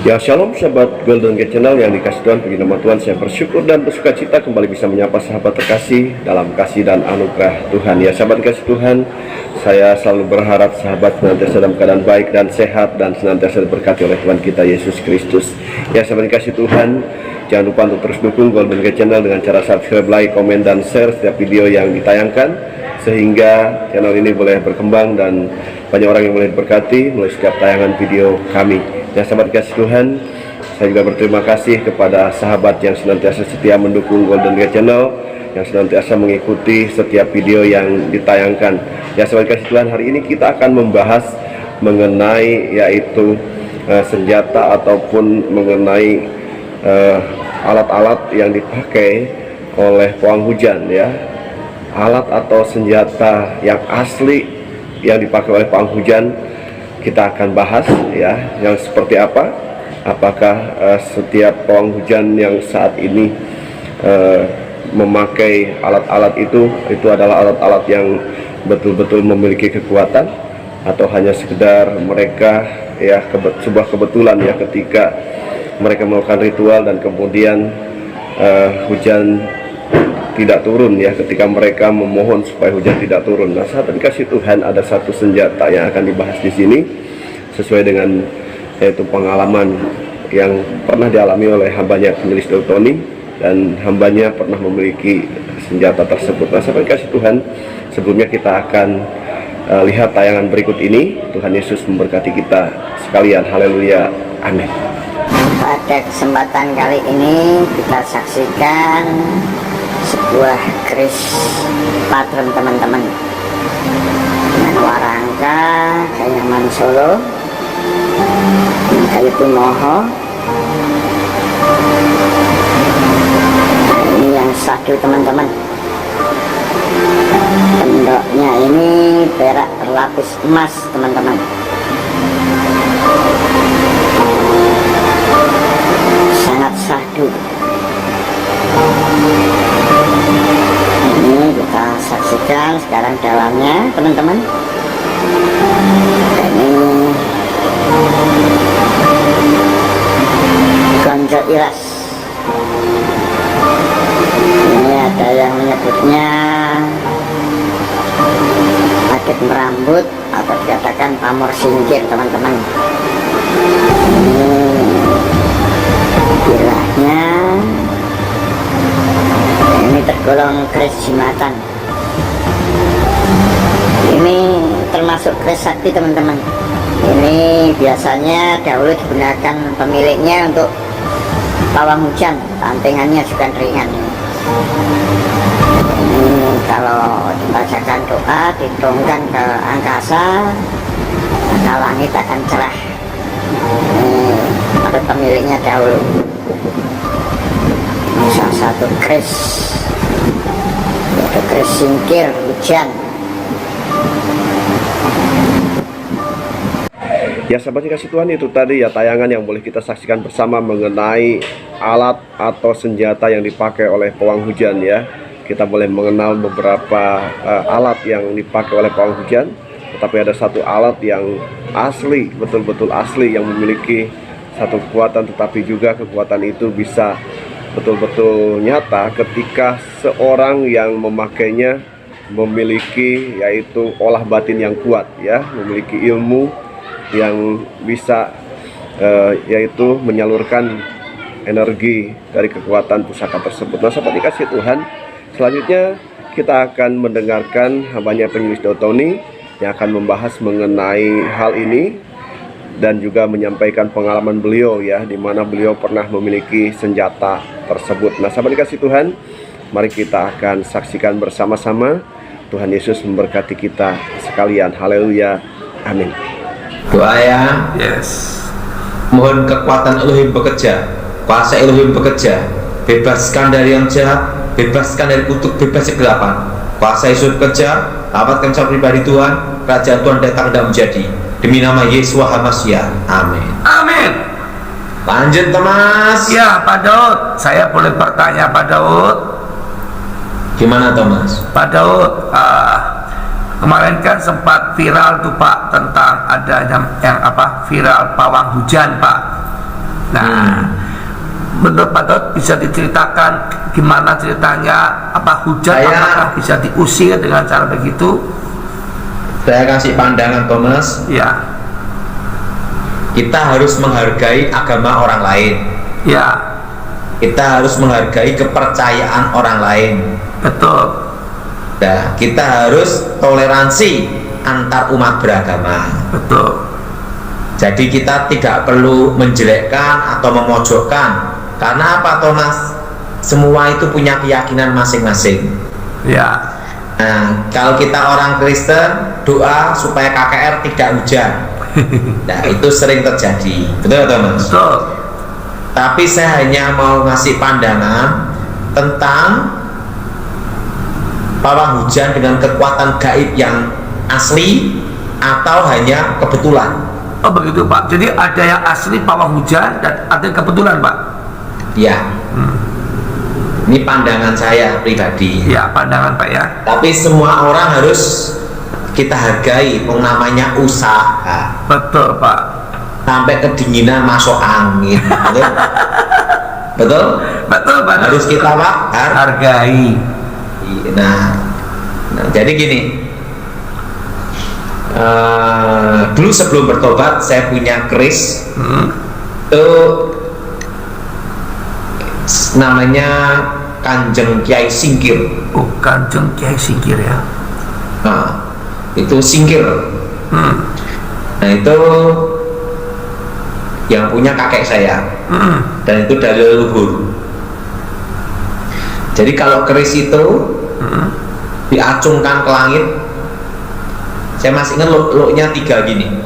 Ya shalom sahabat Golden Gate Channel yang dikasih Tuhan, puji nama Tuhan. Saya bersyukur dan bersuka cita kembali bisa menyapa sahabat terkasih dalam kasih dan anugerah Tuhan. Ya sahabat kasih Tuhan, saya selalu berharap sahabat senantiasa dalam keadaan baik dan sehat dan senantiasa diberkati oleh Tuhan kita Yesus Kristus. Ya sahabat kasih Tuhan, jangan lupa untuk terus dukung Golden Gate Channel dengan cara subscribe, like, komen, dan share setiap video yang ditayangkan, sehingga channel ini boleh berkembang dan banyak orang yang boleh diberkati melalui setiap tayangan video kami. Ya sahabat kasih Tuhan, saya juga berterima kasih kepada sahabat yang senantiasa setia mendukung Golden Gate Channel, yang senantiasa mengikuti setiap video yang ditayangkan. Ya sahabat kasih Tuhan, hari ini kita akan membahas mengenai yaitu senjata ataupun mengenai alat-alat yang dipakai oleh pawang hujan, ya, alat atau senjata yang asli yang dipakai oleh pawang hujan. Kita akan bahas ya, yang seperti apa, apakah setiap pawang hujan yang saat ini memakai alat-alat itu adalah alat-alat yang betul-betul memiliki kekuatan, atau hanya sekedar mereka ya sebuah kebetulan ya ketika mereka melakukan ritual dan kemudian hujan tidak turun ya, ketika mereka memohon supaya hujan tidak turun. Nah, saat dikasih Tuhan, ada satu senjata yang akan dibahas di sini sesuai dengan yaitu pengalaman yang pernah dialami oleh hambanya penulis Daud Tony, dan hambanya pernah memiliki senjata tersebut. Nah, saat dikasih Tuhan, sebelumnya kita akan lihat tayangan berikut ini. Tuhan Yesus memberkati kita sekalian. Haleluya, amin. Pada kesempatan kali ini kita saksikan sebuah keris patron teman-teman, dengan warangka Kanyaman Solo, kayu Tumoho. Ini yang satu teman-teman, pendoknya ini perak berlapis emas teman-teman. Sangat syahdu. Ini kita saksikan sekarang dalamnya teman-teman. Ini gonjo iras. Ini ada yang menyebutnya adat merambut atau dikatakan pamor singkir teman-teman. Ini bilahnya. Ini tergolong keris jimatan. Ini termasuk keris sakti teman-teman. Ini biasanya dahulu digunakan pemiliknya untuk pawang hujan, tantingannya juga ringan. Ini kalau dibacakan doa, dituangkan ke angkasa, maka langit akan cerah. Ini menurut pemiliknya dahulu. Ini salah satu keris, yaitu keris singkir hujan. Ya sahabat kasih Tuhan, itu tadi ya tayangan yang boleh kita saksikan bersama mengenai alat atau senjata yang dipakai oleh pawang hujan ya. Kita boleh mengenal beberapa alat yang dipakai oleh pawang hujan, tetapi ada satu alat yang asli, betul-betul asli, yang memiliki satu kekuatan, tetapi juga kekuatan itu bisa betul-betul nyata ketika seorang yang memakainya memiliki yaitu olah batin yang kuat ya, memiliki ilmu yang bisa yaitu menyalurkan energi dari kekuatan pusaka tersebut. Nah, sahabat dikasih Tuhan, selanjutnya kita akan mendengarkan hambanya penulis Daud Tony yang akan membahas mengenai hal ini dan juga menyampaikan pengalaman beliau ya, di mana beliau pernah memiliki senjata tersebut. Nah, sahabat dikasih Tuhan, mari kita akan saksikan bersama-sama. Tuhan Yesus memberkati kita sekalian. Haleluya, amin. Doa ya. Yes. Mohon kekuatan Elohim bekerja, kuasa Elohim bekerja, bebaskan dari yang jahat, bebaskan dari kutuk, bebas kegelapan. Kuasa Yesus bekerja, dapatkan saya pribadi Tuhan, kerajaan Tuhan datang dan menjadi. Demi nama Yesus HaMashiach, amin. Amin. Lanjut Thomas. Ya Pak Daud, saya boleh bertanya Pak Daud? Gimana Thomas? Pak Daud, Kemarin kan sempat viral tuh Pak tentang adanya yang viral pawang hujan Pak. Nah, menurut Pak Daud bisa diceritakan gimana ceritanya, apa hujan apakah bisa diusir dengan cara begitu? Saya kasih pandangan Thomas, Ya, kita harus menghargai agama orang lain. ya, Kita harus menghargai kepercayaan orang lain. betul. Nah, kita harus toleransi antar umat beragama. Betul. Jadi kita tidak perlu menjelekkan atau memojokkan. Karena apa, Thomas? Semua itu punya keyakinan masing-masing. Ya, Nah, kalau kita orang Kristen doa supaya KKR tidak hujan. Nah, itu sering terjadi. Betul, Thomas? betul. Tapi saya hanya mau ngasih pandangan tentang pawang hujan dengan kekuatan gaib yang asli atau hanya kebetulan. Oh begitu Pak. Jadi ada yang asli pawang hujan dan ada yang kebetulan Pak. Ya, ini pandangan saya pribadi. Ya, pandangan Pak ya. Tapi semua orang harus kita hargai, yang namanya usaha. Betul Pak. Sampai kedinginan masuk angin, betul? Betul? Betul Pak. Harus kita Pak hargai. Nah, jadi gini, dulu sebelum bertobat saya punya keris, itu namanya Kanjeng Kiai Singkir. Oh, Kanjeng Kiai Singkir ya. Nah, itu singkir. Nah, itu yang punya kakek saya, dan itu dari leluhur. Jadi kalau keris itu diacungkan ke langit, saya masih ingat lo-nya 3 gini,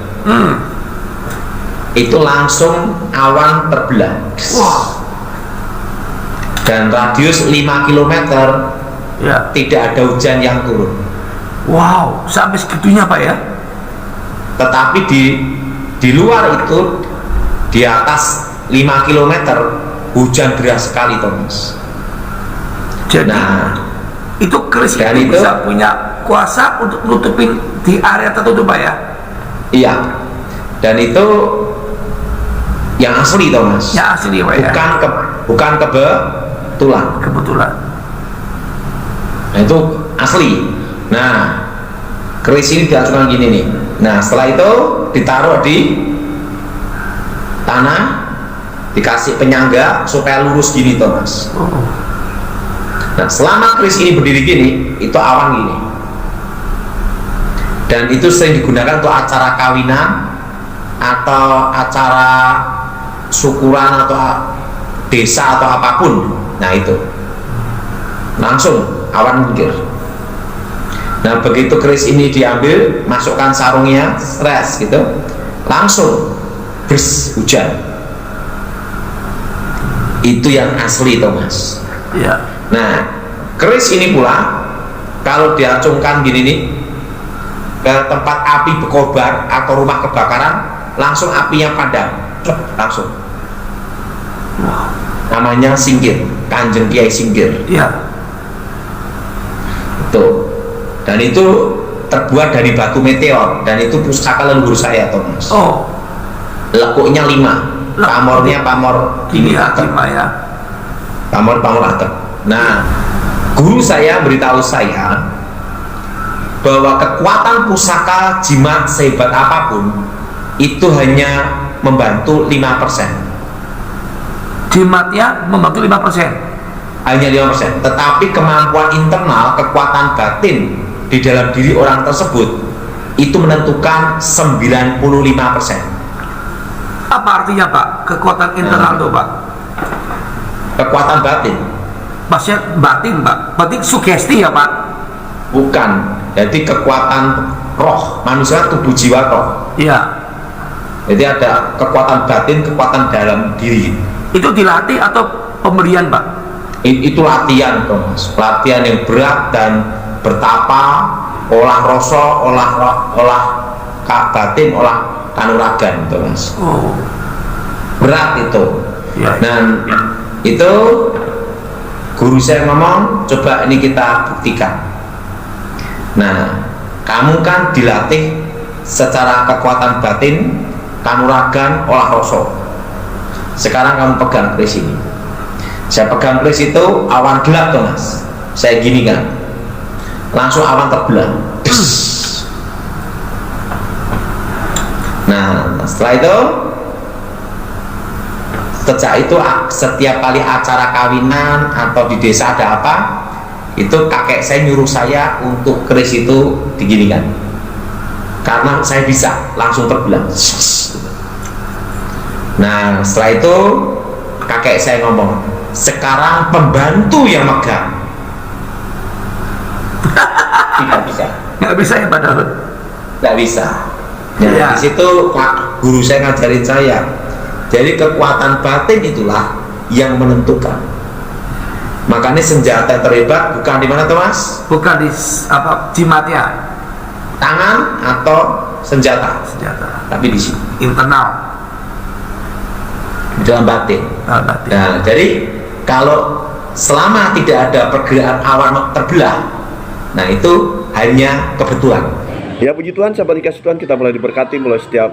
itu langsung awan terbelah. Wah. Dan radius 5 km Ya. tidak ada hujan yang turun. Wow, sampai segitunya Pak ya. Tetapi di luar itu, di atas 5 km hujan deras sekali, Thomas. Jadi Nah, itu keris dan itu itu- bisa punya kuasa untuk nutupin di area tertentu Pak ya. iya, dan itu yang asli, Thomas. Ya asli Pak ya. Bukan kebetulan. Kebetulan. Nah, itu asli. Nah, keris ini diacungkan gini nih. Nah, setelah itu ditaruh di tanah, dikasih penyangga supaya lurus gini, Thomas. Oh. Nah, selama keris ini berdiri gini, itu awan gini. Dan itu sering digunakan untuk acara kawinan atau acara syukuran atau desa atau apapun. Nah, itu langsung awan minggir. Nah, begitu keris ini diambil, masukkan sarungnya, stres gitu, langsung bers hujan. Itu yang asli, Thomas. Ya. Nah, keris ini pula kalau diacungkan gini nih ke tempat api berkobar atau rumah kebakaran, langsung apinya padam, langsung. Namanya Singkir, Kanjeng Kiai Singkir. Ya. Tuh. Dan itu terbuat dari batu meteor, dan itu pusaka leluhur saya, Thomas. Oh. Lekuknya 5, pamornya pamor Gini ini ya, atap. gimana ya? Pamor atap. Nah, guru saya beritahu saya bahwa kekuatan pusaka jimat sehebat apapun itu hanya membantu 5%. Jimatnya membantu 5%. Hanya 5%. Tetapi kemampuan internal, kekuatan batin di dalam diri orang tersebut itu menentukan 95%. Apa artinya Pak? Kekuatan internal tuh Pak. Kekuatan batin. Maksudnya batin Pak. Batin sugesti ya Pak. Bukan. Jadi kekuatan roh, manusia tubuh jiwa roh. Iya. Jadi ada kekuatan batin, kekuatan dalam diri. Itu dilatih atau pemberian Pak? Itu latihan, Thomas. Latihan yang berat dan bertapa, olah rasa, olah batin, olah kanuragan, Thomas. Oh. Berat itu. Ya. Dan itu guru saya ngomong, coba ini kita buktikan. Nah, kamu kan dilatih secara kekuatan batin, kanuragan, olah rasa. Sekarang kamu pegang keris ini. Saya pegang keris itu, awan gelap tuh mas. Saya gini kan, langsung awan terbelah. Nah, setelah itu sejak itu setiap kali acara kawinan atau di desa ada apa, itu kakek saya nyuruh saya untuk keris itu diginikan, karena saya bisa langsung terbelah. Nah, setelah itu kakek saya ngomong, sekarang pembantu yang megang. Tidak bisa. Nggak bisa ya Pak Daud? Tidak bisa. Nah, Ya. di situ Pak guru saya ngajarin saya. Jadi kekuatan batin itulah yang menentukan. Makanya senjata yang terhebat bukan di mana tuh mas? Bukan di jimatnya, Tangan atau senjata, senjata tapi di sini, internal. di dalam batin. Batin. Nah, jadi kalau selama tidak ada pergerakan awan terbelah, nah itu hanya kebetulan. Ya puji Tuhan, sahabat dikasih Tuhan, kita mulai diberkati mulai setiap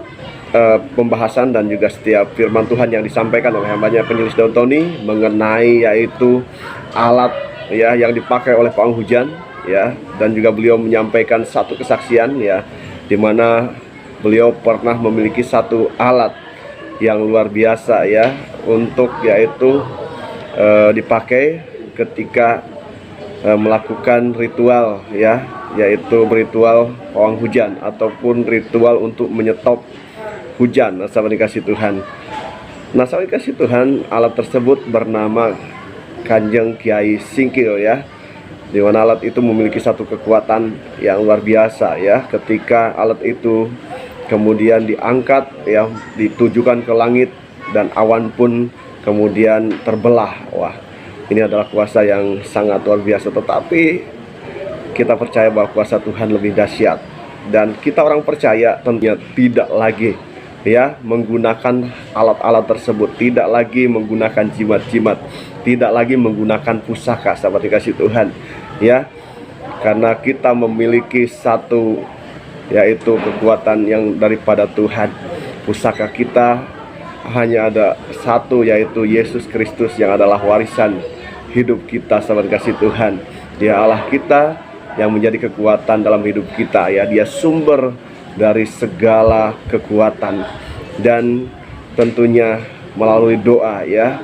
pembahasan dan juga setiap firman Tuhan yang disampaikan oleh hambanya Penyelis Daud Tony mengenai yaitu alat ya yang dipakai oleh pawang hujan ya, dan juga beliau menyampaikan satu kesaksian ya, di mana beliau pernah memiliki satu alat yang luar biasa ya untuk yaitu dipakai ketika melakukan ritual ya, yaitu ritual pawang hujan ataupun ritual untuk menyetop hujan. Nah, sahabat dikasih Tuhan, nah sahabat dikasih Tuhan, alat tersebut bernama Kanjeng Kiai Singkil ya, di mana alat itu memiliki satu kekuatan yang luar biasa ya. Ketika alat itu kemudian diangkat ya, ditujukan ke langit dan awan pun kemudian terbelah. Wah, ini adalah kuasa yang sangat luar biasa. Tetapi kita percaya bahwa kuasa Tuhan lebih dahsyat, dan kita orang percaya tentunya tidak lagi ya menggunakan alat-alat tersebut, tidak lagi menggunakan jimat-jimat, tidak lagi menggunakan pusaka, sahabat dikasih Tuhan ya, karena kita memiliki satu yaitu kekuatan yang daripada Tuhan. Pusaka kita hanya ada satu, yaitu Yesus Kristus yang adalah warisan hidup kita, sahabat kasih Tuhan. Dia Allah kita yang menjadi kekuatan dalam hidup kita ya. Dia sumber dari segala kekuatan, dan tentunya melalui doa ya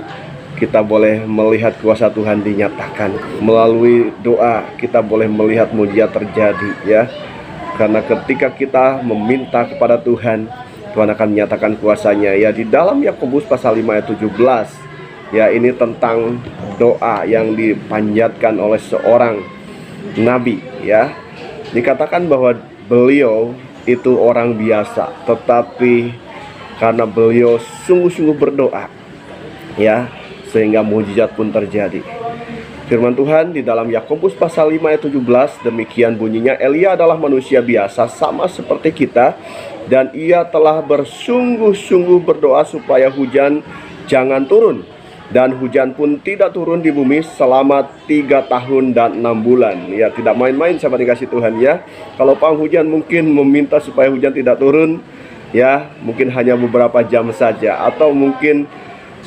kita boleh melihat kuasa Tuhan dinyatakan. Melalui doa kita boleh melihat mujizat terjadi ya, karena ketika kita meminta kepada Tuhan, Tuhan akan menyatakan kuasanya ya. Di dalam Yakobus pasal 5 ayat 17 ya, ini tentang doa yang dipanjatkan oleh seorang nabi ya. Dikatakan bahwa beliau itu orang biasa, tetapi karena beliau sungguh-sungguh berdoa ya, sehingga mujizat pun terjadi. Firman Tuhan di dalam Yakobus pasal 5 ayat 17 demikian bunyinya, Elia adalah manusia biasa sama seperti kita, dan ia telah bersungguh-sungguh berdoa supaya hujan jangan turun, dan hujan pun tidak turun di bumi selama 3 tahun dan 6 bulan. Ya, tidak main-main sahabat dikasih Tuhan ya. Kalau pawang hujan mungkin meminta supaya hujan tidak turun ya, mungkin hanya beberapa jam saja, atau mungkin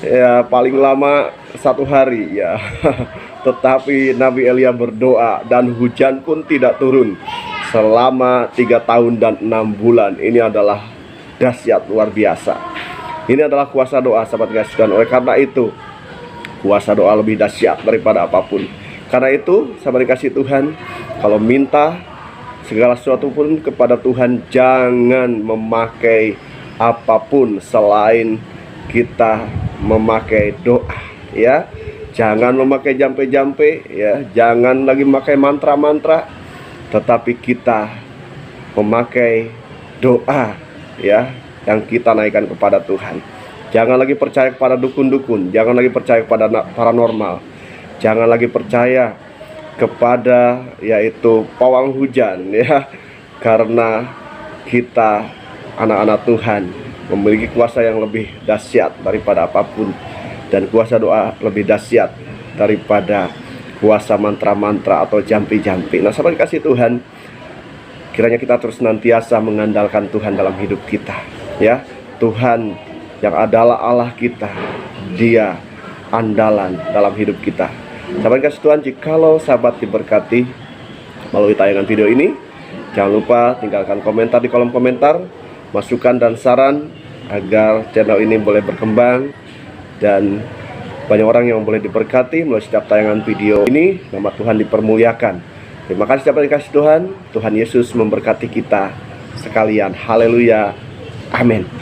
ya paling lama 1 hari ya. Tetapi Nabi Elia berdoa dan hujan pun tidak turun selama 3 tahun dan 6 bulan. Ini adalah dahsyat luar biasa. Ini adalah kuasa doa sahabat kasih Tuhan. Oleh karena itu kuasa doa lebih dahsyat daripada apapun. Karena itu sahabat kasih Tuhan, kalau minta segala sesuatu pun kepada Tuhan, jangan memakai apapun selain kita memakai doa ya. Jangan memakai jampe-jampe ya, jangan lagi memakai mantra-mantra, tetapi kita memakai doa ya, yang kita naikkan kepada Tuhan. Jangan lagi percaya kepada dukun-dukun, jangan lagi percaya kepada paranormal, jangan lagi percaya kepada yaitu pawang hujan ya, karena kita anak-anak Tuhan memiliki kuasa yang lebih dahsyat daripada apapun, dan kuasa doa lebih dahsyat daripada kuasa mantra-mantra atau jampi-jampi. Nah sahabat kasih Tuhan, kiranya kita terus senantiasa mengandalkan Tuhan dalam hidup kita ya. Tuhan yang adalah Allah kita. Dia andalan dalam hidup kita. Sahabat kasih Tuhan, jikalau sahabat diberkati melalui tayangan video ini, jangan lupa tinggalkan komentar di kolom komentar, masukan dan saran agar channel ini boleh berkembang dan banyak orang yang boleh diberkati melalui setiap tayangan video ini. Nama Tuhan dipermuliakan. Terima kasih sahabat yang kasih Tuhan. Tuhan Yesus memberkati kita sekalian. Haleluya. Amin.